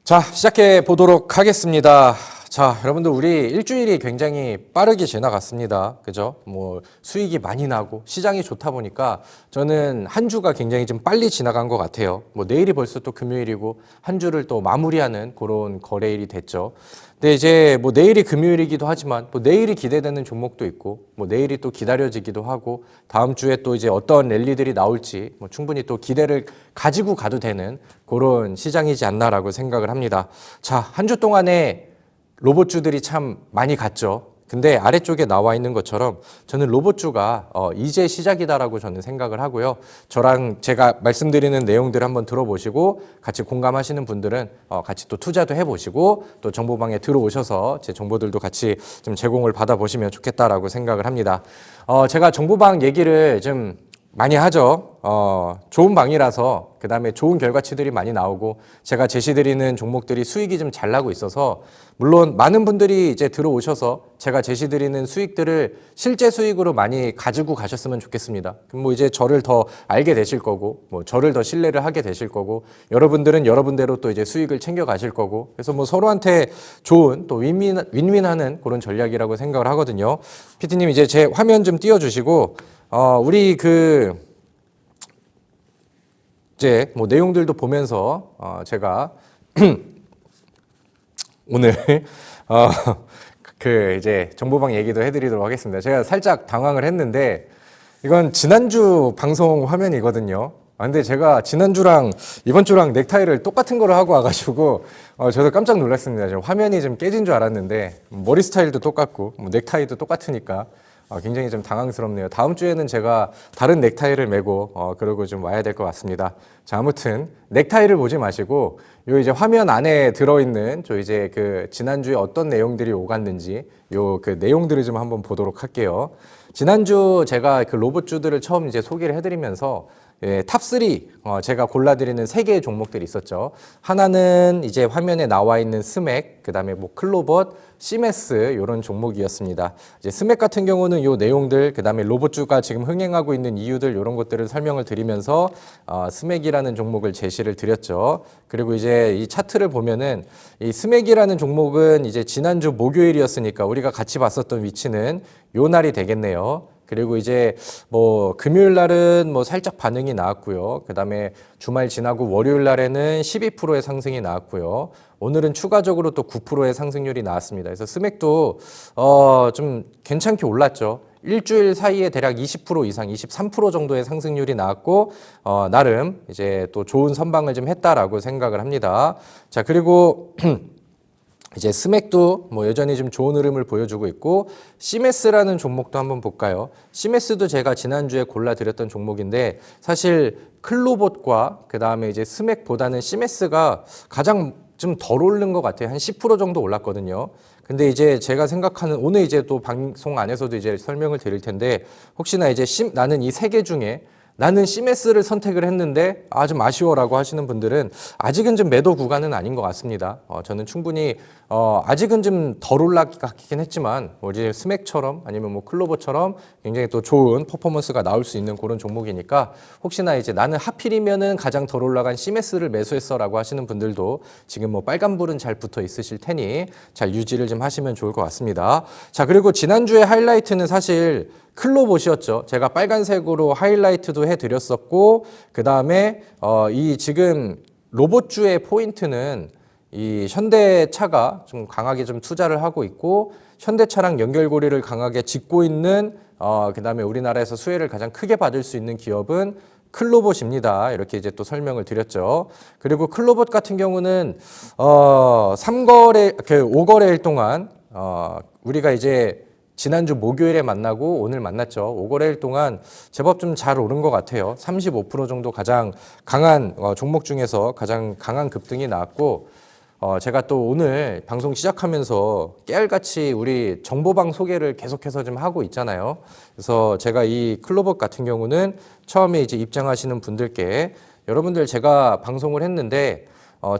자, 시작해 보도록 하겠습니다. 자, 여러분들 우리 일주일이 굉장히 빠르게 지나갔습니다. 그죠? 뭐 수익이 많이 나고 시장이 좋다 보니까 저는 한 주가 굉장히 좀 빨리 지나간 것 같아요. 뭐 내일이 벌써 또 금요일이고 한 주를 또 마무리하는 그런 거래일이 됐죠. 근데 이제 뭐 내일이 금요일이기도 하지만 또 내일이 기대되는 종목도 있고 뭐 내일이 또 기다려지기도 하고 다음 주에 또 이제 어떤 랠리들이 나올지 뭐 충분히 또 기대를 가지고 가도 되는 그런 시장이지 않나라고 생각을 합니다. 자, 한 주 동안에 로봇주들이 참 많이 갔죠. 근데 아래쪽에 나와 있는 것처럼 저는 로봇주가 이제 시작이다라고 저는 생각을 하고요. 저랑 제가 말씀드리는 내용들을 한번 들어보시고 같이 공감하시는 분들은 같이 또 투자도 해보시고 또 정보방에 들어오셔서 제 정보들도 같이 좀 제공을 받아보시면 좋겠다라고 생각을 합니다. 제가 정보방 얘기를 좀 많이 하죠. 좋은 방이라서 그 다음에 좋은 결과치들이 많이 나오고 제가 제시드리는 종목들이 수익이 좀 잘 나고 있어서 물론 많은 분들이 이제 들어오셔서 제가 제시드리는 수익들을 실제 수익으로 많이 가지고 가셨으면 좋겠습니다. 그럼 뭐 이제 저를 더 알게 되실 거고 뭐 저를 더 신뢰를 하게 되실 거고 여러분들은 여러분대로 또 이제 수익을 챙겨 가실 거고 그래서 뭐 서로한테 좋은 또 윈윈하는 그런 전략이라고 생각을 하거든요. PT님 이제 제 화면 좀 띄워주시고 우리 이제 뭐 내용들도 보면서 제가 오늘 이제 정보방 얘기도 해드리도록 하겠습니다. 제가 살짝 당황을 했는데 이건 지난주 방송 화면이거든요. 근데 제가 지난주랑 이번 주랑 넥타이를 똑같은 거를 하고 와가지고 저도 깜짝 놀랐습니다. 지금 화면이 좀 깨진 줄 알았는데 머리 스타일도 똑같고 뭐 넥타이도 똑같으니까 굉장히 좀 당황스럽네요. 다음 주에는 제가 다른 넥타이를 메고 그러고 좀 와야 될 것 같습니다. 자, 아무튼 넥타이를 보지 마시고 요 이제 화면 안에 들어있는 저 이제 지난주에 어떤 내용들이 오갔는지 요 내용들을 좀 한번 보도록 할게요. 지난주 제가 로봇주들을 처음 이제 소개를 해드리면서 탑3 제가 골라드리는 3개의 종목들이 있었죠. 하나는 이제 화면에 나와 있는 스맥, 그 다음에 뭐 클로봇, 시메스 이런 종목이었습니다. 이제 스맥 같은 경우는 요 내용들, 그 다음에 로봇주가 지금 흥행하고 있는 이유들 이런 것들을 설명을 드리면서 스맥이라는 종목을 제시를 드렸죠. 그리고 이제 이 차트를 보면은 이 스맥이라는 종목은 이제 지난주 목요일이었으니까 우리가 같이 봤었던 위치는 요 날이 되겠네요. 그리고 이제 뭐 금요일 날은 뭐 살짝 반응이 나왔고요. 그다음에 주말 지나고 월요일 날에는 12%의 상승이 나왔고요. 오늘은 추가적으로 또 9%의 상승률이 나왔습니다. 그래서 스맥도 좀 괜찮게 올랐죠. 일주일 사이에 대략 20% 이상, 23% 정도의 상승률이 나왔고 나름 이제 또 좋은 선방을 좀 했다라고 생각을 합니다. 자, 그리고 이제 스맥도 뭐 여전히 좀 좋은 흐름을 보여주고 있고 시메스라는 종목도 한번 볼까요? 시메스도 제가 지난주에 골라드렸던 종목인데 사실 클로봇과 그 다음에 이제 스맥보다는 시메스가 가장 좀 덜 오른 것 같아요. 한 10% 정도 올랐거든요. 근데 이제 제가 생각하는 오늘 이제 또 방송 안에서도 이제 설명을 드릴 텐데 혹시나 이제 나는 이 3개 중에 나는 시메스를 선택을 했는데 좀 아쉬워라고 하시는 분들은 아직은 좀 매도 구간은 아닌 것 같습니다. 저는 충분히 아직은 좀 덜 올라가긴 했지만 이제 스맥처럼 아니면 뭐 클로버처럼 굉장히 또 좋은 퍼포먼스가 나올 수 있는 그런 종목이니까 혹시나 이제 나는 하필이면은 가장 덜 올라간 시메스를 매수했어라고 하시는 분들도 지금 뭐 빨간불은 잘 붙어 있으실 테니 잘 유지를 좀 하시면 좋을 것 같습니다. 자, 그리고 지난주에 하이라이트는 사실 클로봇이었죠. 제가 빨간색으로 하이라이트도 해드렸었고 그 다음에 이 지금 로봇주의 포인트는 이 현대차가 좀 강하게 좀 투자를 하고 있고 현대차랑 연결고리를 강하게 짓고 있는 그 다음에 우리나라에서 수혜를 가장 크게 받을 수 있는 기업은 클로봇입니다. 이렇게 이제 또 설명을 드렸죠. 그리고 클로봇 같은 경우는 5거래일 동안 우리가 이제 지난주 목요일에 만나고 오늘 만났죠. 5거래일 동안 제법 좀 잘 오른 것 같아요. 35% 정도 가장 강한 종목 중에서 가장 강한 급등이 나왔고 제가 또 오늘 방송 시작하면서 깨알같이 우리 정보방 소개를 계속해서 좀 하고 있잖아요. 그래서 제가 이 클로봇 같은 경우는 처음에 이제 입장하시는 분들께 여러분들 제가 방송을 했는데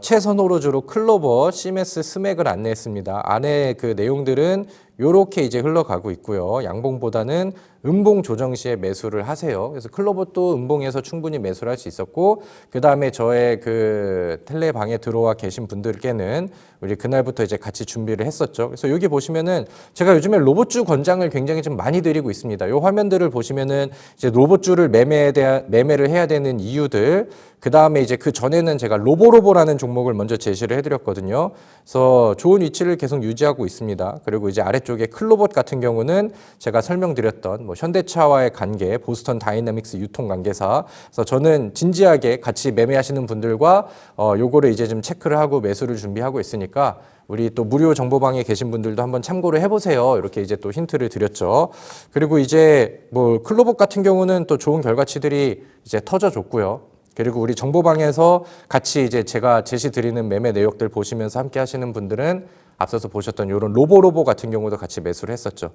최선 호로주로 클로버, 시메스, 스맥을 안내했습니다. 안에 그 내용들은 요렇게 이제 흘러가고 있고요. 양봉보다는 음봉 조정 시에 매수를 하세요. 그래서 클로봇도 음봉에서 충분히 매수를 할 수 있었고, 그 다음에 저의 그 텔레방에 들어와 계신 분들께는 우리 그날부터 이제 같이 준비를 했었죠. 그래서 여기 보시면은 제가 요즘에 로봇주 권장을 굉장히 좀 많이 드리고 있습니다. 요 화면들을 보시면은 이제 로봇주를 매매를 해야 되는 이유들, 그 다음에 이제 그 전에는 제가 로보라는 종목을 먼저 제시를 해드렸거든요. 그래서 좋은 위치를 계속 유지하고 있습니다. 그리고 이제 아래쪽에 클로봇 같은 경우는 제가 설명드렸던 뭐 현대차와의 관계, 보스턴 다이내믹스 유통 관계사. 그래서 저는 진지하게 같이 매매하시는 분들과 요거를 이제 좀 체크를 하고 매수를 준비하고 있으니까 우리 또 무료 정보방에 계신 분들도 한번 참고를 해보세요. 이렇게 이제 또 힌트를 드렸죠. 그리고 이제 뭐 클로봇 같은 경우는 또 좋은 결과치들이 이제 터져줬고요. 그리고 우리 정보방에서 같이 이제 제가 제시 드리는 매매 내역들 보시면서 함께 하시는 분들은 앞서서 보셨던 이런 로보 같은 경우도 같이 매수를 했었죠.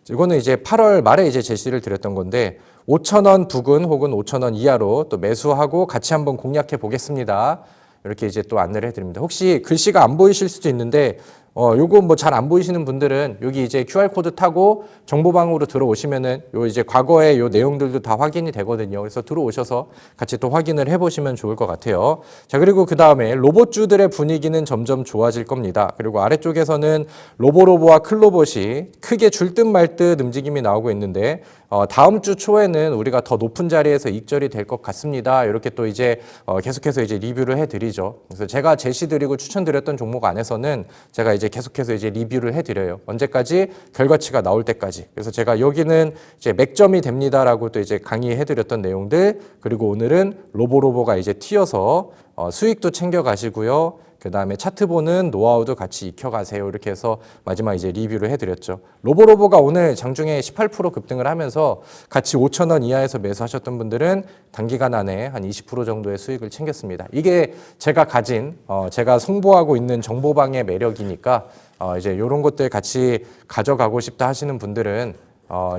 이거는 이제 8월 말에 이제 제시를 드렸던 건데 5,000원 부근 혹은 5,000원 이하로 또 매수하고 같이 한번 공략해 보겠습니다. 이렇게 이제 또 안내를 해드립니다. 혹시 글씨가 안 보이실 수도 있는데 요거 뭐 잘 안 보이시는 분들은 여기 이제 QR코드 타고 정보방으로 들어오시면은 요 이제 과거의 요 내용들도 다 확인이 되거든요. 그래서 들어오셔서 같이 또 확인을 해보시면 좋을 것 같아요. 자, 그리고 그 다음에 로봇주들의 분위기는 점점 좋아질 겁니다. 그리고 아래쪽에서는 로보와 클로봇이 크게 줄 듯 말 듯 움직임이 나오고 있는데 다음 주 초에는 우리가 더 높은 자리에서 익절이 될 것 같습니다. 이렇게 또 이제 계속해서 이제 리뷰를 해드리죠. 그래서 제가 제시드리고 추천드렸던 종목 안에서는 제가 이제 계속해서 이제 리뷰를 해드려요. 언제까지? 결과치가 나올 때까지. 그래서 제가 여기는 이제 맥점이 됩니다라고 또 이제 강의해드렸던 내용들, 그리고 오늘은 로보가 이제 튀어서 수익도 챙겨가시고요. 그 다음에 차트 보는 노하우도 같이 익혀가세요. 이렇게 해서 마지막 이제 리뷰를 해드렸죠. 로보가 오늘 장중에 18% 급등을 하면서 같이 5,000원 이하에서 매수하셨던 분들은 단기간 안에 한 20% 정도의 수익을 챙겼습니다. 이게 제가 가진, 제가 송보하고 있는 정보방의 매력이니까 이제 이런 것들 같이 가져가고 싶다 하시는 분들은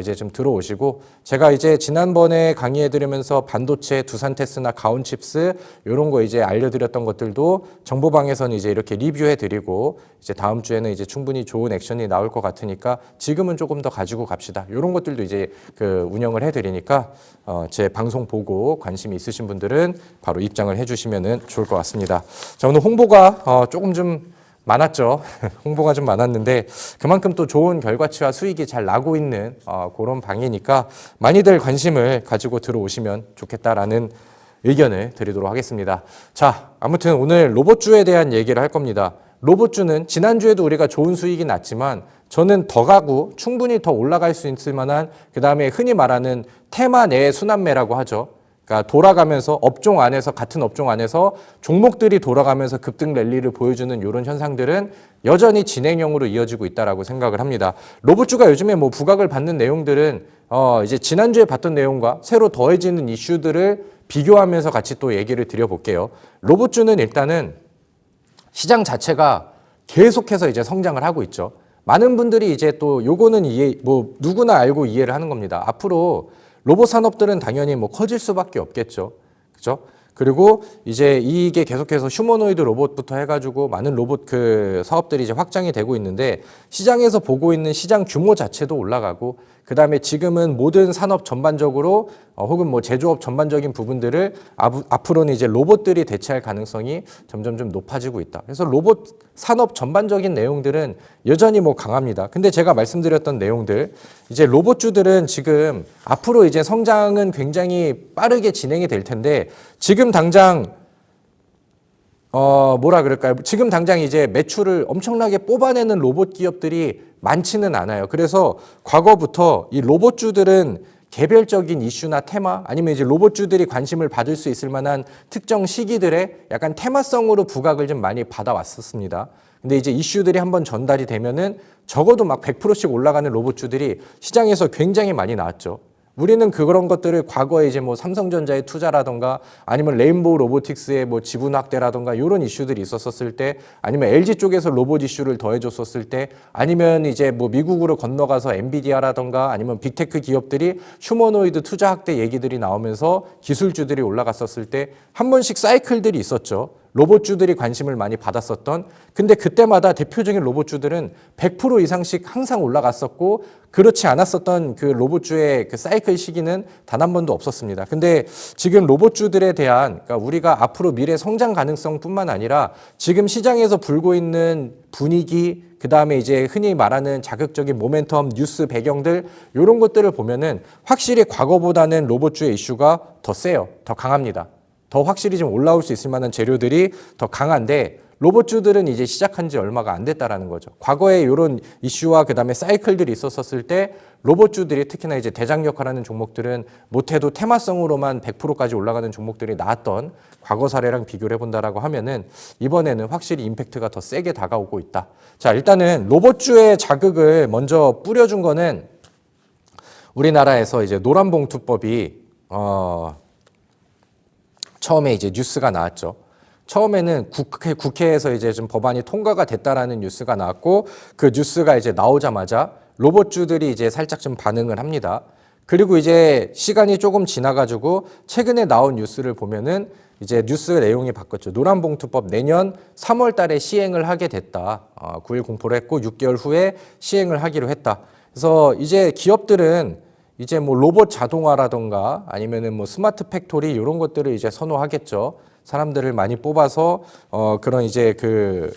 이제 좀 들어오시고, 제가 이제 지난번에 강의해드리면서 반도체, 두산테스나 가온칩스 이런 거 이제 알려드렸던 것들도 정보방에서는 이제 이렇게 리뷰해드리고, 이제 다음 주에는 이제 충분히 좋은 액션이 나올 것 같으니까 지금은 조금 더 가지고 갑시다. 이런 것들도 이제 그 운영을 해드리니까 제 방송 보고 관심이 있으신 분들은 바로 입장을 해주시면 좋을 것 같습니다. 자, 오늘 홍보가 조금 좀 많았죠. 홍보가 좀 많았는데 그만큼 또 좋은 결과치와 수익이 잘 나고 있는 그런 방이니까 많이들 관심을 가지고 들어오시면 좋겠다라는 의견을 드리도록 하겠습니다. 자, 아무튼 오늘 로봇주에 대한 얘기를 할 겁니다. 로봇주는 지난주에도 우리가 좋은 수익이 났지만 저는 더 가고 충분히 더 올라갈 수 있을 만한, 그 다음에 흔히 말하는 테마 내 순환매라고 하죠. 그러니까 돌아가면서 업종 안에서, 같은 업종 안에서 종목들이 돌아가면서 급등 랠리를 보여주는 이런 현상들은 여전히 진행형으로 이어지고 있다라고 생각을 합니다. 로봇주가 요즘에 뭐 부각을 받는 내용들은 이제 지난주에 봤던 내용과 새로 더해지는 이슈들을 비교하면서 같이 또 얘기를 드려볼게요. 로봇주는 일단은 시장 자체가 계속해서 이제 성장을 하고 있죠. 많은 분들이 이제 또 요거는 누구나 알고 이해를 하는 겁니다. 앞으로 로봇 산업들은 당연히 뭐 커질 수밖에 없겠죠. 그죠? 그리고 이제 이게 계속해서 휴머노이드 로봇부터 해가지고 많은 로봇 그 사업들이 이제 확장이 되고 있는데, 시장에서 보고 있는 시장 규모 자체도 올라가고, 그 다음에 지금은 모든 산업 전반적으로 혹은 뭐 제조업 전반적인 부분들을 앞으로는 이제 로봇들이 대체할 가능성이 점점 좀 높아지고 있다. 그래서 로봇 산업 전반적인 내용들은 여전히 뭐 강합니다. 근데 제가 말씀드렸던 내용들, 이제 로봇주들은 지금 앞으로 이제 성장은 굉장히 빠르게 진행이 될 텐데, 지금 당장 뭐라 그럴까요? 지금 당장 이제 매출을 엄청나게 뽑아내는 로봇 기업들이 많지는 않아요. 그래서 과거부터 이 로봇주들은 개별적인 이슈나 테마, 아니면 이제 로봇주들이 관심을 받을 수 있을 만한 특정 시기들에 약간 테마성으로 부각을 좀 많이 받아왔었습니다. 근데 이제 이슈들이 한번 전달이 되면은 적어도 막 100%씩 올라가는 로봇주들이 시장에서 굉장히 많이 나왔죠. 우리는 그런 것들을 과거에 이제 뭐 삼성전자의 투자라던가, 아니면 레인보우 로보틱스의 뭐 지분 확대라던가 이런 이슈들이 있었을 때, 아니면 LG 쪽에서 로봇 이슈를 더해줬었을 때, 아니면 이제 뭐 미국으로 건너가서 엔비디아라던가 아니면 빅테크 기업들이 휴머노이드 투자 확대 얘기들이 나오면서 기술주들이 올라갔었을 때 한 번씩 사이클들이 있었죠. 로봇주들이 관심을 많이 받았었던, 근데 그때마다 대표적인 로봇주들은 100% 이상씩 항상 올라갔었고 그렇지 않았었던 그 로봇주의 그 사이클 시기는 단 한 번도 없었습니다. 근데 지금 로봇주들에 대한, 그러니까 우리가 앞으로 미래 성장 가능성뿐만 아니라 지금 시장에서 불고 있는 분위기, 그 다음에 이제 흔히 말하는 자극적인 모멘텀, 뉴스 배경들, 이런 것들을 보면은 확실히 과거보다는 로봇주의 이슈가 더 세요. 더 강합니다. 더 확실히 좀 올라올 수 있을 만한 재료들이 더 강한데, 로봇주들은 이제 시작한 지 얼마가 안 됐다라는 거죠. 과거에 이런 이슈와 그 다음에 사이클들이 있었을 때 로봇주들이 특히나 이제 대장역할하는 종목들은 못해도 테마성으로만 100%까지 올라가는 종목들이 나왔던 과거 사례랑 비교를 해본다라고 하면은 이번에는 확실히 임팩트가 더 세게 다가오고 있다. 자, 일단은 로봇주의 자극을 먼저 뿌려준 거는 우리나라에서 이제 노란봉투법이 처음에 이제 뉴스가 나왔죠. 처음에는 국회에서 이제 좀 법안이 통과가 됐다라는 뉴스가 나왔고, 그 뉴스가 이제 나오자마자 로봇주들이 이제 살짝 좀 반응을 합니다. 그리고 이제 시간이 조금 지나가지고 최근에 나온 뉴스를 보면은 이제 뉴스 내용이 바뀌었죠. 노란봉투법 내년 3월 달에 시행을 하게 됐다. 9일 공포를 했고 6개월 후에 시행을 하기로 했다. 그래서 이제 기업들은 이제 뭐 로봇 자동화라던가 아니면은 뭐 스마트 팩토리 이런 것들을 이제 선호하겠죠. 사람들을 많이 뽑아서 그런 이제 그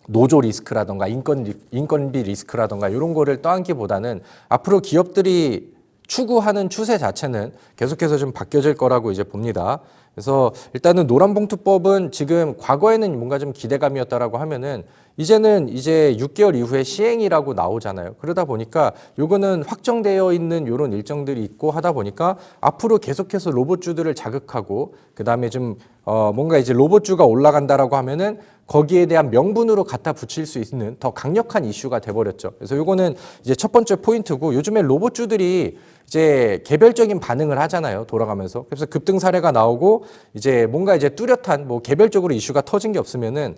노조 리스크라던가 인건비 리스크라던가 이런 거를 떠안기보다는 앞으로 기업들이 추구하는 추세 자체는 계속해서 좀 바뀌어질 거라고 이제 봅니다. 그래서 일단은 노란봉투법은 지금 과거에는 뭔가 좀 기대감이었다라고 하면은 이제는 이제 6개월 이후에 시행이라고 나오잖아요. 그러다 보니까 요거는 확정되어 있는 요런 일정들이 있고 하다 보니까 앞으로 계속해서 로봇주들을 자극하고 그다음에 좀 뭔가 이제 로봇주가 올라간다라고 하면은 거기에 대한 명분으로 갖다 붙일 수 있는 더 강력한 이슈가 돼버렸죠. 그래서 요거는 이제 첫 번째 포인트고, 요즘에 로봇주들이 이제 개별적인 반응을 하잖아요. 돌아가면서. 그래서 급등 사례가 나오고 이제 뭔가 이제 뚜렷한 뭐 개별적으로 이슈가 터진 게 없으면은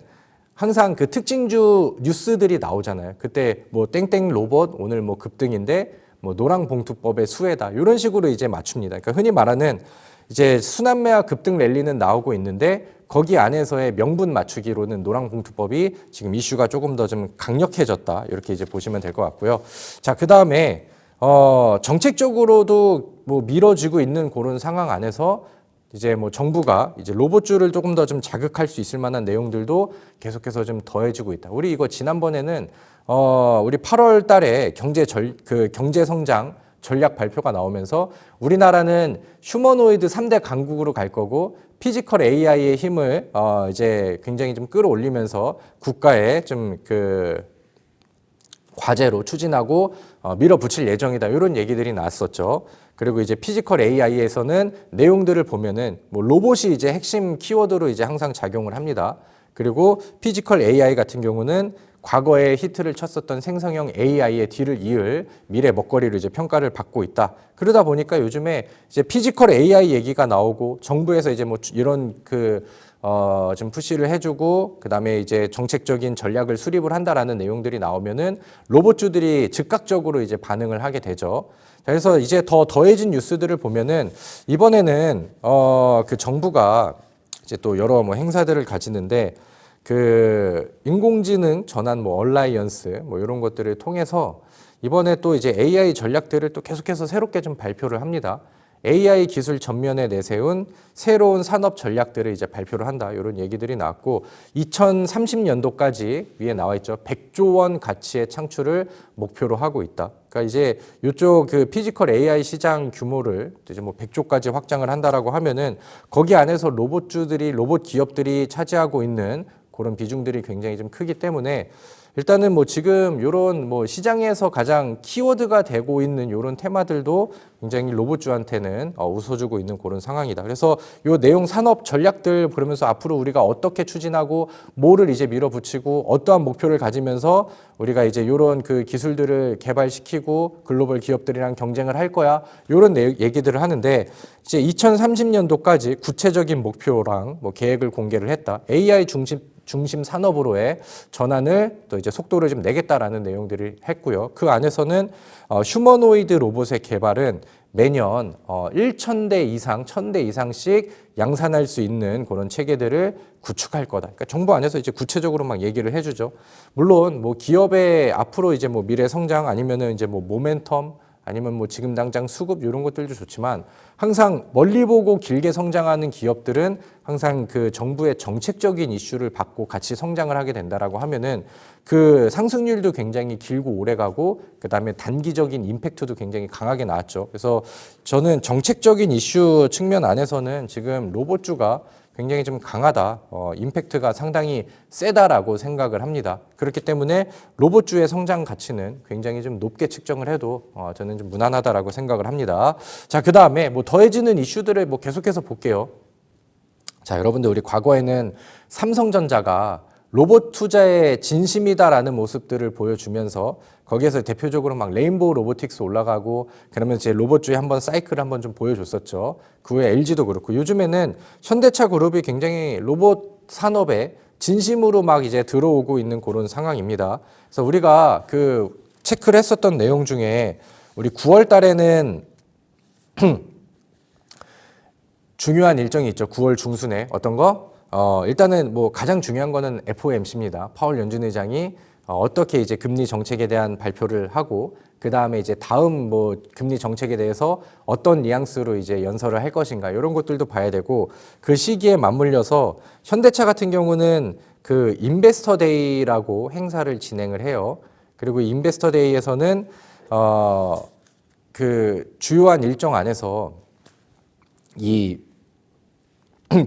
항상 그 특징주 뉴스들이 나오잖아요. 그때 뭐 땡땡 로봇 오늘 뭐 급등인데 뭐 노란봉투법의 수혜다. 이런 식으로 이제 맞춥니다. 그러니까 흔히 말하는 이제 순환매와 급등 랠리는 나오고 있는데 거기 안에서의 명분 맞추기로는 노란봉투법이 지금 이슈가 조금 더 좀 강력해졌다. 이렇게 이제 보시면 될 것 같고요. 자, 그 다음에 정책적으로도 뭐 미뤄지고 있는 그런 상황 안에서 이제 뭐 정부가 이제 로봇주를 조금 더 좀 자극할 수 있을 만한 내용들도 계속해서 좀 더해지고 있다. 우리 이거 지난번에는 우리 8월 달에 경제 성장 전략 발표가 나오면서 우리나라는 휴머노이드 3대 강국으로 갈 거고 피지컬 AI의 힘을 이제 굉장히 좀 끌어올리면서 국가에 좀 그 과제로 추진하고 밀어붙일 예정이다. 이런 얘기들이 나왔었죠. 그리고 이제 피지컬 AI에서는 내용들을 보면은 뭐 로봇이 이제 핵심 키워드로 이제 항상 작용을 합니다. 그리고 피지컬 AI 같은 경우는 과거에 히트를 쳤었던 생성형 AI의 뒤를 이을 미래 먹거리로 이제 평가를 받고 있다. 그러다 보니까 요즘에 이제 피지컬 AI 얘기가 나오고 정부에서 이제 뭐 이런 좀 푸시를 해주고 그다음에 이제 정책적인 전략을 수립을 한다라는 내용들이 나오면은 로봇주들이 즉각적으로 이제 반응을 하게 되죠. 그래서 이제 더 더해진 뉴스들을 보면은 이번에는 그 정부가 이제 또 여러 뭐 행사들을 가지는데 그 인공지능 전환 뭐 얼라이언스 뭐 이런 것들을 통해서 이번에 또 이제 AI 전략들을 또 계속해서 새롭게 좀 발표를 합니다. AI 기술 전면에 내세운 새로운 산업 전략들을 이제 발표를 한다. 이런 얘기들이 나왔고 2030년도까지 위에 나와 있죠. 100조 원 가치의 창출을 목표로 하고 있다. 그러니까 이제 이쪽 그 피지컬 AI 시장 규모를 이제 뭐 100조까지 확장을 한다라고 하면은 거기 안에서 로봇 기업들이 차지하고 있는 그런 비중들이 굉장히 좀 크기 때문에 일단은 뭐 지금 이런 뭐 시장에서 가장 키워드가 되고 있는 이런 테마들도 굉장히 로봇주한테는 웃어주고 있는 그런 상황이다. 그래서 이 내용 산업 전략들 그러면서 앞으로 우리가 어떻게 추진하고 뭐를 이제 밀어붙이고 어떠한 목표를 가지면서 우리가 이제 이런 그 기술들을 개발시키고 글로벌 기업들이랑 경쟁을 할 거야. 이런 얘기들을 하는데 이제 2030년도까지 구체적인 목표랑 뭐 계획을 공개를 했다. AI 중심 산업으로의 전환을 또 이제 속도를 좀 내겠다라는 내용들을 했고요. 그 안에서는 휴머노이드 로봇의 개발은 매년 1,000대 이상, 1,000대 이상씩 양산할 수 있는 그런 체계들을 구축할 거다. 그러니까 정부 안에서 이제 구체적으로 막 얘기를 해주죠. 물론 뭐 기업의 앞으로 이제 뭐 미래 성장 아니면은 이제 뭐 모멘텀 아니면 뭐 지금 당장 수급 이런 것들도 좋지만 항상 멀리 보고 길게 성장하는 기업들은 항상 그 정부의 정책적인 이슈를 받고 같이 성장을 하게 된다라고 하면은 그 상승률도 굉장히 길고 오래 가고 그다음에 단기적인 임팩트도 굉장히 강하게 나왔죠. 그래서 저는 정책적인 이슈 측면 안에서는 지금 로봇주가 굉장히 좀 강하다, 임팩트가 상당히 세다라고 생각을 합니다. 그렇기 때문에 로봇주의 성장 가치는 굉장히 좀 높게 측정을 해도 저는 좀 무난하다라고 생각을 합니다. 자, 그 다음에 뭐 더해지는 이슈들을 뭐 계속해서 볼게요. 자, 여러분들 우리 과거에는 삼성전자가 로봇 투자에 진심이다라는 모습들을 보여주면서 거기에서 대표적으로 막 레인보우 로보틱스 올라가고 그러면 이제 로봇주의 한번 사이클을 한번 좀 보여줬었죠. 그 후에 LG도 그렇고 요즘에는 현대차 그룹이 굉장히 로봇 산업에 진심으로 막 이제 들어오고 있는 그런 상황입니다. 그래서 우리가 그 체크를 했었던 내용 중에 우리 9월 달에는 중요한 일정이 있죠. 9월 중순에 어떤 거? 일단은 뭐 가장 중요한 거는 FOMC입니다. 파월 연준 의장이 어떻게 이제 금리 정책에 대한 발표를 하고 그 다음에 이제 다음 뭐 금리 정책에 대해서 어떤 뉘앙스로 이제 연설을 할 것인가 이런 것들도 봐야 되고 그 시기에 맞물려서 현대차 같은 경우는 그 인베스터 데이라고 행사를 진행을 해요. 그리고 인베스터 데이에서는 그 주요한 일정 안에서 이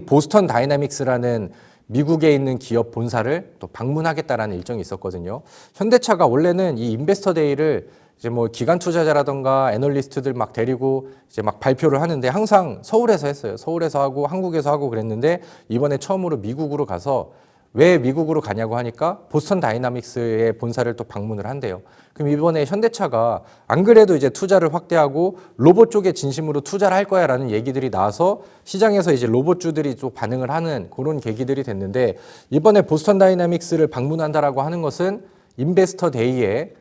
보스턴 다이나믹스라는 미국에 있는 기업 본사를 또 방문하겠다라는 일정이 있었거든요. 현대차가 원래는 이 인베스터 데이를 이제 뭐 기관 투자자라던가 애널리스트들 막 데리고 이제 막 발표를 하는데 항상 서울에서 했어요. 서울에서 하고 한국에서 하고 그랬는데 이번에 처음으로 미국으로 가서 왜 미국으로 가냐고 하니까 보스턴 다이나믹스의 본사를 또 방문을 한대요. 그럼 이번에 현대차가 안 그래도 이제 투자를 확대하고 로봇 쪽에 진심으로 투자를 할 거야라는 얘기들이 나와서 시장에서 이제 로봇주들이 또 반응을 하는 그런 계기들이 됐는데 이번에 보스턴 다이나믹스를 방문한다라고 하는 것은 인베스터 데이에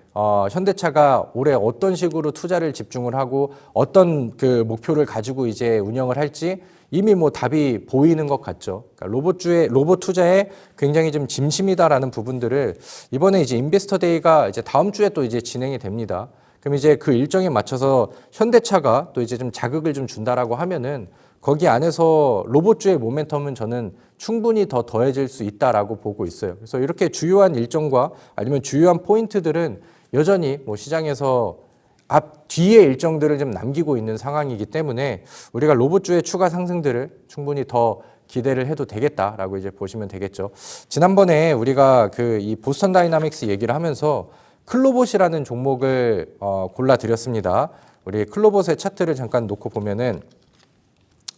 현대차가 올해 어떤 식으로 투자를 집중을 하고 어떤 그 목표를 가지고 이제 운영을 할지 이미 뭐 답이 보이는 것 같죠. 그러니까 로봇 투자에 굉장히 좀 진심이다라는 부분들을 이번에 이제 인베스터 데이가 이제 다음 주에 또 이제 진행이 됩니다. 그럼 이제 그 일정에 맞춰서 현대차가 또 이제 좀 자극을 좀 준다라고 하면은 거기 안에서 로봇주의 모멘텀은 저는 충분히 더 더해질 수 있다라고 보고 있어요. 그래서 이렇게 주요한 일정과 아니면 주요한 포인트들은 여전히 뭐 시장에서 앞 뒤에 일정들을 좀 남기고 있는 상황이기 때문에 우리가 로봇주의 추가 상승들을 충분히 더 기대를 해도 되겠다라고 이제 보시면 되겠죠. 지난번에 우리가 그 이 보스턴 다이나믹스 얘기를 하면서 클로봇이라는 종목을 골라 드렸습니다. 우리 클로봇의 차트를 잠깐 놓고 보면은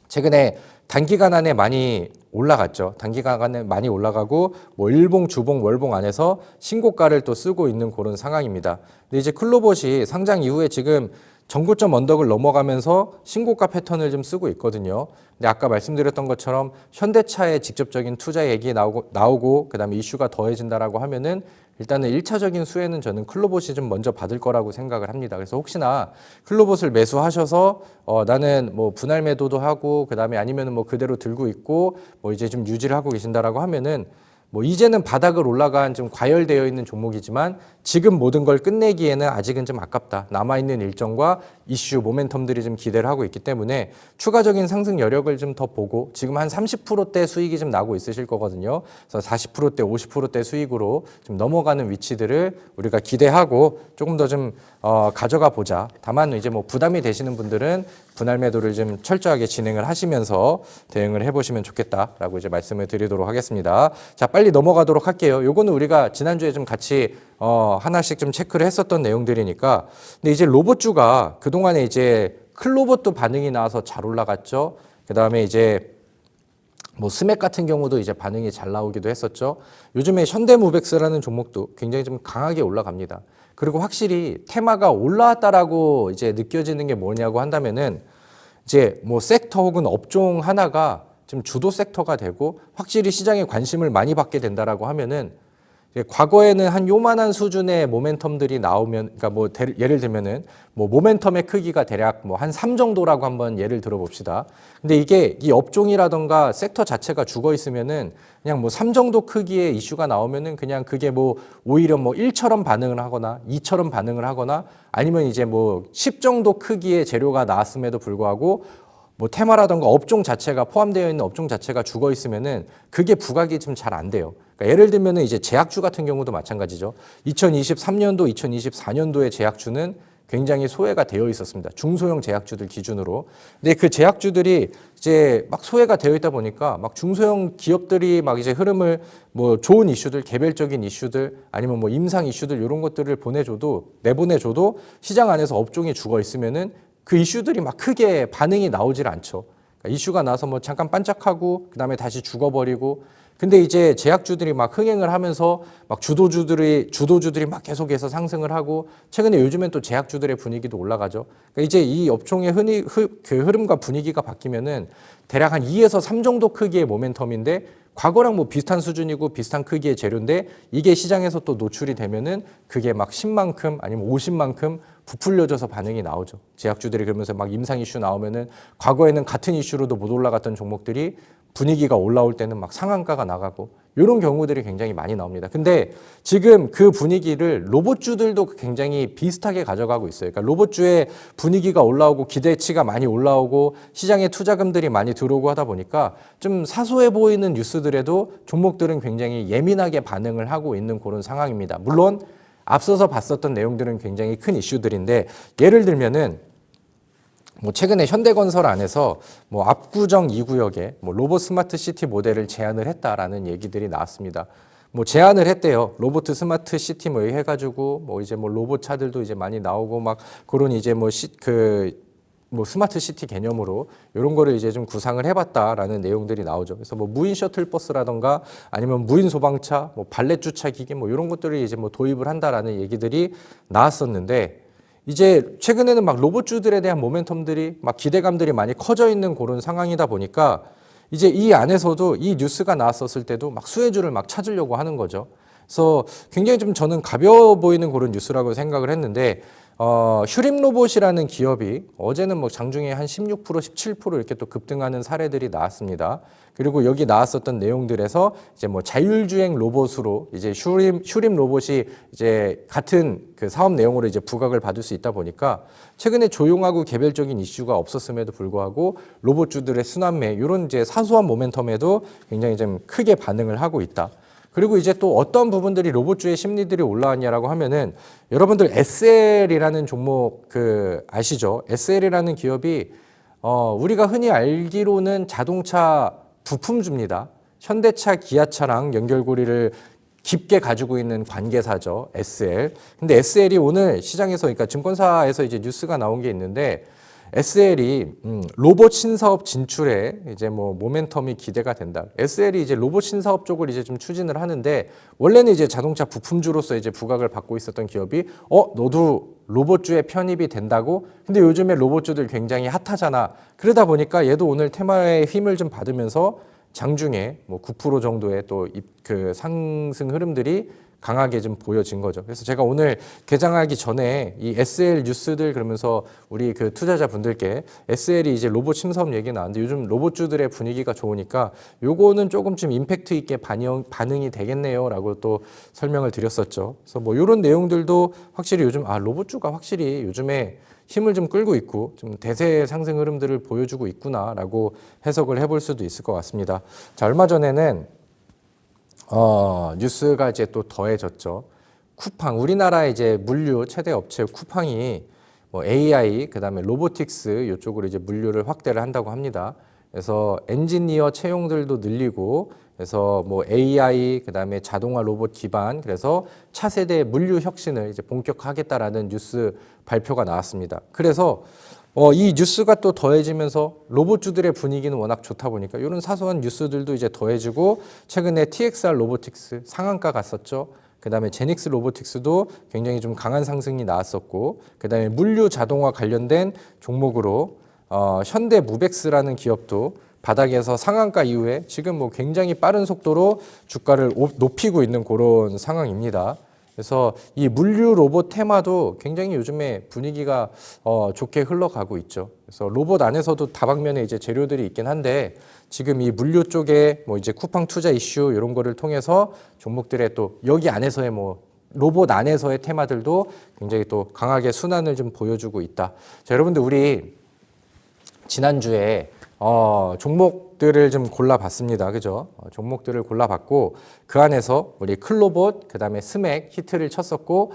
최근에 단기간 안에 많이 올라갔죠. 단기간 안에 많이 올라가고 뭐 일봉, 주봉, 월봉 안에서 신고가를 또 쓰고 있는 그런 상황입니다. 근데 이제 클로봇이 상장 이후에 지금 전고점 언덕을 넘어가면서 신고가 패턴을 좀 쓰고 있거든요. 근데 아까 말씀드렸던 것처럼 현대차의 직접적인 투자 얘기 나오고 그다음에 이슈가 더해진다라고 하면은 일단은 1차적인 수혜는 저는 클로봇이 좀 먼저 받을 거라고 생각을 합니다. 그래서 혹시나 클로봇을 매수하셔서 나는 뭐 분할 매도도 하고 그다음에 아니면은 뭐 그대로 들고 있고 뭐 이제 좀 유지를 하고 계신다라고 하면은 뭐 이제는 바닥을 올라간 좀 과열되어 있는 종목이지만 지금 모든 걸 끝내기에는 아직은 좀 아깝다. 남아있는 일정과 이슈, 모멘텀들이 좀 기대를 하고 있기 때문에 추가적인 상승 여력을 좀 더 보고 지금 한 30%대 수익이 좀 나고 있으실 거거든요. 그래서 40%대, 50%대 수익으로 좀 넘어가는 위치들을 우리가 기대하고 조금 더 좀 가져가 보자. 다만 이제 뭐 부담이 되시는 분들은 분할 매도를 좀 철저하게 진행을 하시면서 대응을 해보시면 좋겠다라고 이제 말씀을 드리도록 하겠습니다. 자, 빨리 넘어가도록 할게요. 요거는 우리가 지난주에 좀 같이 하나씩 좀 체크를 했었던 내용들이니까. 근데 이제 로봇주가 그동안에 이제 클로봇도 반응이 나와서 잘 올라갔죠. 그 다음에 이제 뭐 스맥 같은 경우도 이제 반응이 잘 나오기도 했었죠. 요즘에 현대무벡스라는 종목도 굉장히 좀 강하게 올라갑니다. 그리고 확실히 테마가 올라왔다라고 이제 느껴지는 게 뭐냐고 한다면은 이제 뭐 섹터 혹은 업종 하나가 좀 주도 섹터가 되고 확실히 시장에 관심을 많이 받게 된다라고 하면은 이제 과거에는 한 요만한 수준의 모멘텀들이 나오면, 그러니까 뭐 예를 들면은 뭐 모멘텀의 크기가 대략 뭐 한 3 정도라고 한번 예를 들어 봅시다. 근데 이게 이 업종이라던가 섹터 자체가 죽어 있으면은 그냥 뭐 3 정도 크기의 이슈가 나오면은 그냥 그게 뭐 오히려 뭐 1처럼 반응을 하거나 2처럼 반응을 하거나 아니면 이제 뭐 10 정도 크기의 재료가 나왔음에도 불구하고 뭐 테마라던가 업종 자체가 포함되어 있는 업종 자체가 죽어 있으면은 그게 부각이 좀 잘 안 돼요. 그러니까 예를 들면은 이제 제약주 같은 경우도 마찬가지죠. 2023년도, 2024년도의 제약주는 굉장히 소외가 되어 있었습니다. 중소형 제약주들 기준으로. 근데 그 제약주들이 이제 막 소외가 되어 있다 보니까 막 중소형 기업들이 막 이제 흐름을 뭐 좋은 이슈들, 개별적인 이슈들 아니면 뭐 임상 이슈들 이런 것들을 내보내줘도 시장 안에서 업종이 죽어 있으면은 그 이슈들이 막 크게 반응이 나오질 않죠. 그러니까 이슈가 나서 뭐 잠깐 반짝하고 그다음에 다시 죽어버리고. 근데 이제 제약주들이 막 흥행을 하면서 막 주도주들이 막 계속해서 상승을 하고 최근에 요즘엔 또 제약주들의 분위기도 올라가죠. 그러니까 이제 이 업종의 그 흐름과 분위기가 바뀌면은 대략 한 2에서 3 정도 크기의 모멘텀인데 과거랑 뭐 비슷한 수준이고 비슷한 크기의 재료인데 이게 시장에서 또 노출이 되면은 그게 막 10만큼 아니면 50만큼 부풀려져서 반응이 나오죠. 제약주들이 그러면서 막 임상 이슈 나오면은 과거에는 같은 이슈로도 못 올라갔던 종목들이 분위기가 올라올 때는 막 상한가가 나가고 이런 경우들이 굉장히 많이 나옵니다. 근데 지금 그 분위기를 로봇주들도 굉장히 비슷하게 가져가고 있어요. 그러니까 로봇주의 분위기가 올라오고 기대치가 많이 올라오고 시장에 투자금들이 많이 들어오고 하다 보니까 좀 사소해 보이는 뉴스들에도 종목들은 굉장히 예민하게 반응을 하고 있는 그런 상황입니다. 물론 앞서서 봤었던 내용들은 굉장히 큰 이슈들인데 예를 들면은 뭐 최근에 현대건설 안에서 뭐 압구정 2구역에 뭐 로봇 스마트 시티 모델을 제안을 했다라는 얘기들이 나왔습니다. 뭐 제안을 했대요. 로봇 스마트 시티 뭐 해가지고 뭐 이제 뭐 로봇 차들도 이제 많이 나오고 막 그런 이제 뭐 스마트 시티 개념으로 이런 거를 이제 좀 구상을 해봤다라는 내용들이 나오죠. 그래서 뭐 무인 셔틀버스라던가 아니면 무인 소방차, 뭐 발렛 주차 기기 뭐 이런 것들을 이제 뭐 도입을 한다라는 얘기들이 나왔었는데 이제 최근에는 막 로봇주들에 대한 모멘텀들이 막 기대감들이 많이 커져 있는 그런 상황이다 보니까 이제 이 안에서도 이 뉴스가 나왔었을 때도 막 수혜주를 막 찾으려고 하는 거죠. 그래서 굉장히 좀 저는 가벼워 보이는 그런 뉴스라고 생각을 했는데 휴림로봇이라는 기업이 어제는 뭐 장중에 한 16%, 17% 이렇게 또 급등하는 사례들이 나왔습니다. 그리고 여기 나왔었던 내용들에서 이제 뭐 자율주행 로봇으로 이제 휴림 로봇이 이제 같은 그 사업 내용으로 이제 부각을 받을 수 있다 보니까 최근에 조용하고 개별적인 이슈가 없었음에도 불구하고 로봇주들의 순환매 이런 이제 사소한 모멘텀에도 굉장히 좀 크게 반응을 하고 있다. 그리고 이제 또 어떤 부분들이 로봇주의 심리들이 올라왔냐라고 하면은 여러분들 SL이라는 종목 아시죠? SL이라는 기업이 우리가 흔히 알기로는 자동차 부품주입니다. 현대차, 기아차랑 연결고리를 깊게 가지고 있는 관계사죠. SL. 근데 SL이 오늘 시장에서 그러니까 증권사에서 이제 뉴스가 나온 게 있는데 SL이 로봇 신사업 진출에 이제 뭐 모멘텀이 기대가 된다. SL이 이제 로봇 신사업 쪽을 이제 좀 추진을 하는데 원래는 이제 자동차 부품주로서 이제 부각을 받고 있었던 기업이 너도 로봇주에 편입이 된다고? 근데 요즘에 로봇주들 굉장히 핫하잖아. 그러다 보니까 얘도 오늘 테마의 힘을 좀 받으면서 장중에 뭐 9% 정도의 또 그 상승 흐름들이 강하게 좀 보여진 거죠. 그래서 제가 오늘 개장하기 전에 이 SL 뉴스들 그러면서 우리 그 투자자분들께 SL이 이제 로봇 신사업 얘기 나왔는데 요즘 로봇주들의 분위기가 좋으니까 요거는 조금쯤 임팩트 있게 반응이 되겠네요라고 또 설명을 드렸었죠. 그래서 뭐 이런 내용들도 확실히 요즘 로봇주가 확실히 요즘에 힘을 좀 끌고 있고 좀 대세 상승 흐름들을 보여주고 있구나라고 해석을 해볼 수도 있을 것 같습니다. 자, 얼마 전에는 뉴스가 이제 또 더해졌죠. 쿠팡, 우리나라의 이제 물류 최대 업체 쿠팡이 뭐 AI, 그다음에 로보틱스 이쪽으로 이제 물류를 확대를 한다고 합니다. 그래서 엔지니어 채용들도 늘리고, 그래서 뭐 AI, 그다음에 자동화 로봇 기반, 그래서 차세대 물류 혁신을 이제 본격화하겠다라는 뉴스 발표가 나왔습니다. 그래서 이 뉴스가 또 더해지면서 로봇주들의 분위기는 워낙 좋다 보니까 이런 사소한 뉴스들도 이제 더해지고 최근에 TXR 로보틱스 상한가 갔었죠. 그다음에 제닉스 로보틱스도 굉장히 좀 강한 상승이 나왔었고 그다음에 물류 자동화 관련된 종목으로 현대무벡스라는 기업도 바닥에서 상한가 이후에 지금 뭐 굉장히 빠른 속도로 주가를 높이고 있는 그런 상황입니다. 그래서 이 물류 로봇 테마도 굉장히 요즘에 분위기가 좋게 흘러가고 있죠. 그래서 로봇 안에서도 다방면에 이제 재료들이 있긴 한데 지금 이 물류 쪽에 뭐 이제 쿠팡 투자 이슈 이런 거를 통해서 종목들의 또 여기 안에서의 뭐 로봇 안에서의 테마들도 굉장히 또 강하게 순환을 좀 보여주고 있다. 자, 여러분들 우리 지난주에 종목들을 좀 골라봤습니다. 그죠? 종목들을 골라봤고 그 안에서 우리 클로봇, 그 다음에 스맥 히트를 쳤었고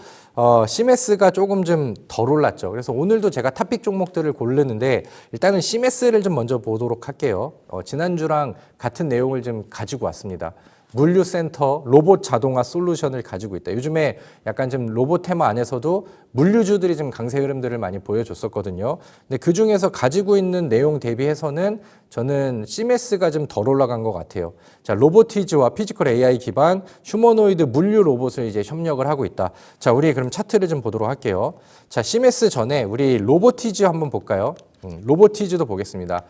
시메스가 조금 좀 덜 올랐죠. 그래서 오늘도 제가 탑픽 종목들을 고르는데 일단은 시메스를 좀 먼저 보도록 할게요. 지난주랑 같은 내용을 좀 가지고 왔습니다. 물류센터 로봇 자동화 솔루션을 가지고 있다. 요즘에 약간 좀 로봇 테마 안에서도 물류주들이 좀 강세 흐름들을 많이 보여줬었거든요. 근데 그 중에서 가지고 있는 내용 대비해서는 저는 시메스가 좀 덜 올라간 것 같아요. 자, 로보티즈와 피지컬 AI 기반 휴머노이드 물류 로봇을 이제 협력을 하고 있다. 자, 우리 그럼 차트를 좀 보도록 할게요. 자, 시메스 전에 우리 로보티즈 한번 볼까요? 로보티즈도 보겠습니다.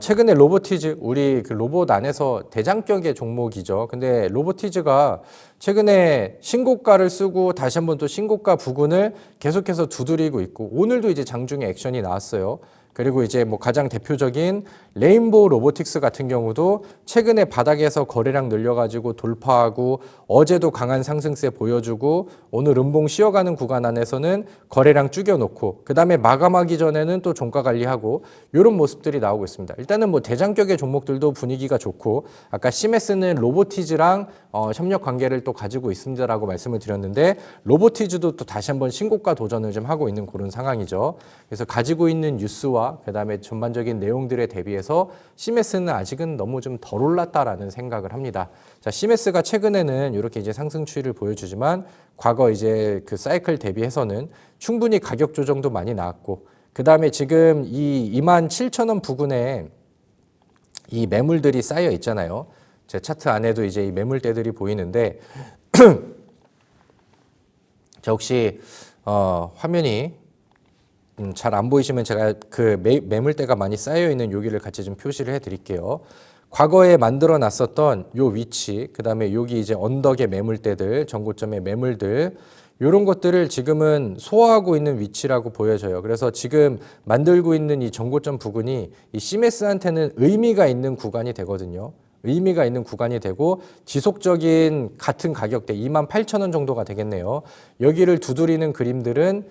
최근에 로보티즈 우리 그 로봇 안에서 대장격의 종목이죠. 근데 로보티즈가 최근에 신고가를 쓰고 다시 한번 또 신고가 부근을 계속해서 두드리고 있고 오늘도 이제 장중에 액션이 나왔어요. 그리고 이제 뭐 가장 대표적인 레인보우 로보틱스 같은 경우도 최근에 바닥에서 거래량 늘려가지고 돌파하고 어제도 강한 상승세 보여주고 오늘 음봉 쉬어가는 구간 안에서는 거래량 죽여놓고 그 다음에 마감하기 전에는 또 종가 관리하고 이런 모습들이 나오고 있습니다. 일단은 뭐 대장격의 종목들도 분위기가 좋고 아까 시메스는 로보티즈랑 협력 관계를 또 가지고 있습니다라고 말씀을 드렸는데 로보티즈도 또 다시 한번 신고가 도전을 좀 하고 있는 그런 상황이죠. 그래서 가지고 있는 뉴스와 그다음에 전반적인 내용들에 대비해서 시메스는 아직은 너무 좀 덜 올랐다라는 생각을 합니다. 자, 시메스가 최근에는 이렇게 이제 상승 추이를 보여주지만 과거 이제 그 사이클 대비해서는 충분히 가격 조정도 많이 나왔고 그다음에 지금 이 27,000원 부근에 이 매물들이 쌓여 있잖아요. 제 차트 안에도 이제 이 매물대들이 보이는데 자, 혹시 화면이 잘 안 보이시면 제가 그 매물대가 많이 쌓여 있는 여기를 같이 좀 표시를 해 드릴게요. 과거에 만들어 놨었던 요 위치, 그 다음에 여기 이제 언덕의 매물대들, 전고점의 매물들, 이런 것들을 지금은 소화하고 있는 위치라고 보여져요. 그래서 지금 만들고 있는 이 전고점 부근이 이 시메스한테는 의미가 있는 구간이 되거든요. 의미가 있는 구간이 되고 지속적인 같은 가격대 28,000원 정도가 되겠네요. 여기를 두드리는 그림들은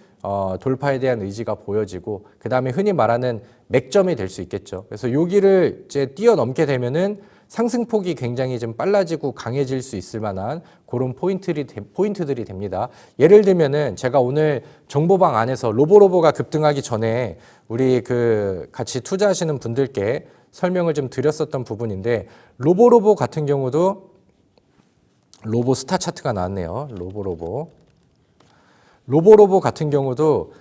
돌파에 대한 의지가 보여지고 그 다음에 흔히 말하는 맥점이 될 수 있겠죠. 그래서 여기를 이제 뛰어넘게 되면은 상승폭이 굉장히 좀 빨라지고 강해질 수 있을 만한 그런 포인트들이 됩니다. 예를 들면은 제가 오늘 정보방 안에서 로보가 급등하기 전에 우리 그 같이 투자하시는 분들께 설명을 좀 드렸었던 부분인데 로보 같은 경우도 로보 스타 차트가 나왔네요. 로보 같은 경우도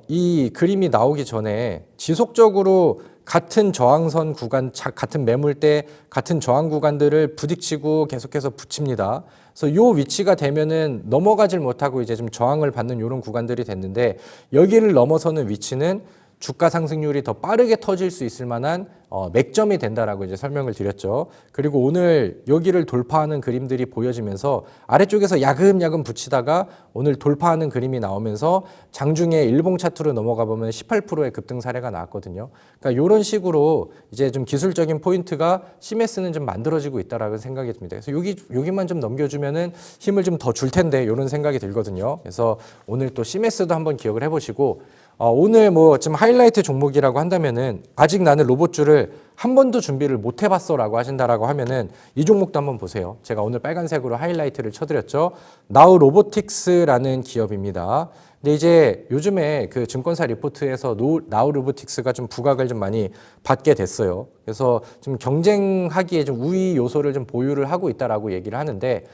이 그림이 나오기 전에 지속적으로 같은 저항선 구간, 같은 매물대, 같은 저항 구간들을 부딪히고 계속해서 붙입니다. 그래서 요 위치가 되면은 넘어가질 못하고 이제 좀 저항을 받는 이런 구간들이 됐는데 여기를 넘어서는 위치는 주가 상승률이 더 빠르게 터질 수 있을 만한 맥점이 된다라고 이제 설명을 드렸죠. 그리고 오늘 여기를 돌파하는 그림들이 보여지면서 아래쪽에서 야금야금 붙이다가 오늘 돌파하는 그림이 나오면서 장중에 일봉 차트로 넘어가 보면 18%의 급등 사례가 나왔거든요. 그러니까 이런 식으로 이제 좀 기술적인 포인트가 시메스는 좀 만들어지고 있다라고 생각이 듭니다. 그래서 여기만 좀 넘겨주면은 힘을 좀 더 줄 텐데 이런 생각이 들거든요. 그래서 오늘 또 시메스도 한번 기억을 해보시고. 오늘 뭐 좀 하이라이트 종목이라고 한다면은 아직 나는 로봇주를 한 번도 준비를 못 해봤어라고 하신다라고 하면은 이 종목도 한번 보세요. 제가 오늘 빨간색으로 하이라이트를 쳐드렸죠. 나우 로보틱스라는 기업입니다. 근데 이제 요즘에 그 증권사 리포트에서 나우 로보틱스가 좀 부각을 좀 많이 받게 됐어요. 그래서 좀 경쟁하기에 좀 우위 요소를 좀 보유를 하고 있다라고 얘기를 하는데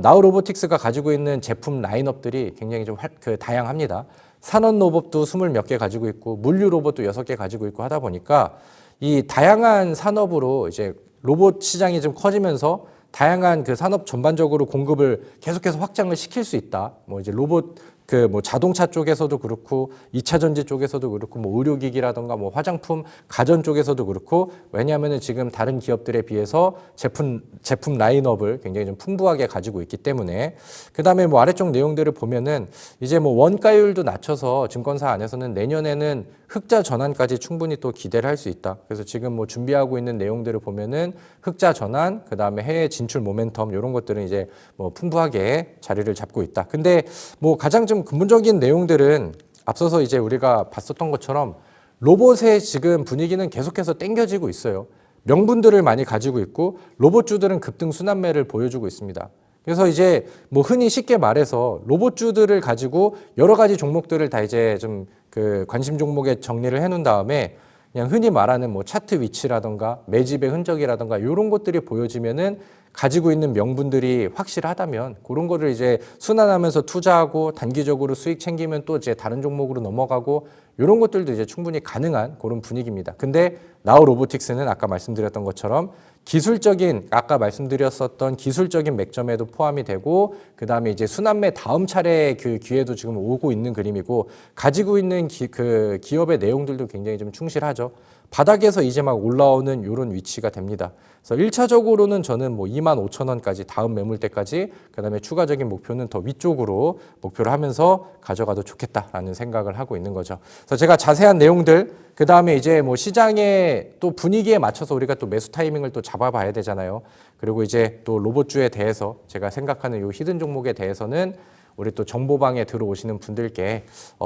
나우 로보틱스가 가지고 있는 제품 라인업들이 굉장히 좀 다양합니다. 산업 로봇도 20몇 개 가지고 있고 물류 로봇도 6개 가지고 있고 하다 보니까 이 다양한 산업으로 이제 로봇 시장이 좀 커지면서 다양한 그 산업 전반적으로 공급을 계속해서 확장을 시킬 수 있다. 뭐 이제 로봇 그 뭐 자동차 쪽에서도 그렇고 2차 전지 쪽에서도 그렇고 뭐 의료기기라던가 뭐 화장품, 가전 쪽에서도 그렇고 왜냐하면은 지금 다른 기업들에 비해서 제품 라인업을 굉장히 좀 풍부하게 가지고 있기 때문에 그다음에 뭐 아래쪽 내용들을 보면은 이제 뭐 원가율도 낮춰서 증권사 안에서는 내년에는 흑자 전환까지 충분히 또 기대를 할 수 있다. 그래서 지금 뭐 준비하고 있는 내용들을 보면은 흑자 전환, 그다음에 해외 진출 모멘텀 이런 것들은 이제 뭐 풍부하게 자리를 잡고 있다. 근데 뭐 가장 좀 근본적인 내용들은 앞서서 이제 우리가 봤었던 것처럼 로봇의 지금 분위기는 계속해서 땡겨지고 있어요. 명분들을 많이 가지고 있고 로봇주들은 급등 순환매를 보여주고 있습니다. 그래서 이제 뭐 흔히 쉽게 말해서 로봇주들을 가지고 여러 가지 종목들을 다 이제 좀 그 관심 종목에 정리를 해놓은 다음에 그냥 흔히 말하는 뭐 차트 위치라던가 매집의 흔적이라던가 이런 것들이 보여지면은 가지고 있는 명분들이 확실하다면 그런 거를 이제 순환하면서 투자하고 단기적으로 수익 챙기면 또 이제 다른 종목으로 넘어가고 이런 것들도 이제 충분히 가능한 그런 분위기입니다. 근데 나우 로보틱스는 아까 말씀드렸던 것처럼 기술적인 아까 말씀드렸었던 기술적인 맥점에도 포함이 되고 그다음에 이제 순환매 다음 차례 그 기회도 지금 오고 있는 그림이고 가지고 있는 그 기업의 내용들도 굉장히 좀 충실하죠. 바닥에서 이제 막 올라오는 이런 위치가 됩니다. 그래서 1차적으로는 저는 뭐 25,000원까지 다음 매물대까지 그다음에 추가적인 목표는 더 위쪽으로 목표를 하면서 가져가도 좋겠다라는 생각을 하고 있는 거죠. 그래서 제가 자세한 내용들 그다음에 이제 뭐 시장의 또 분위기에 맞춰서 우리가 또 매수 타이밍을 또 잡아봐야 되잖아요. 그리고 이제 또 로봇주에 대해서 제가 생각하는 요 히든 종목에 대해서는 우리 또 정보방에 들어오시는 분들께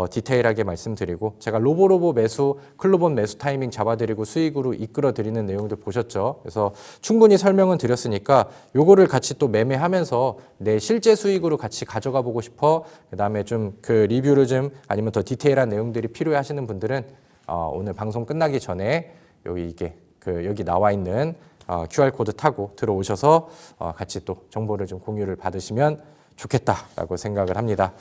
디테일하게 말씀드리고 제가 로보로보 매수, 클로본 매수 타이밍 잡아드리고 수익으로 이끌어드리는 내용들 보셨죠? 그래서 충분히 설명은 드렸으니까 요거를 같이 또 매매하면서 내 실제 수익으로 같이 가져가 보고 싶어 그다음에 좀 그 리뷰를 좀 아니면 더 디테일한 내용들이 필요해 하시는 분들은 오늘 방송 끝나기 전에 여기 나와 있는 QR코드 타고 들어오셔서 같이 또 정보를 좀 공유를 받으시면 좋겠다라고 생각을 합니다.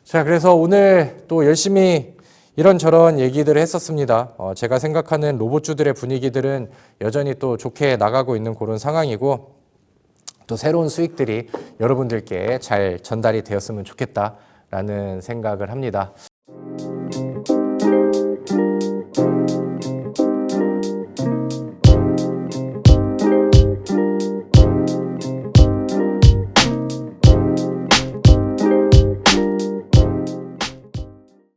자, 그래서 오늘 또 열심히 이런저런 얘기들을 했었습니다. 제가 생각하는 로봇주들의 분위기들은 여전히 또 좋게 나가고 있는 그런 상황이고 또 새로운 수익들이 여러분들께 잘 전달이 되었으면 좋겠다라는 생각을 합니다.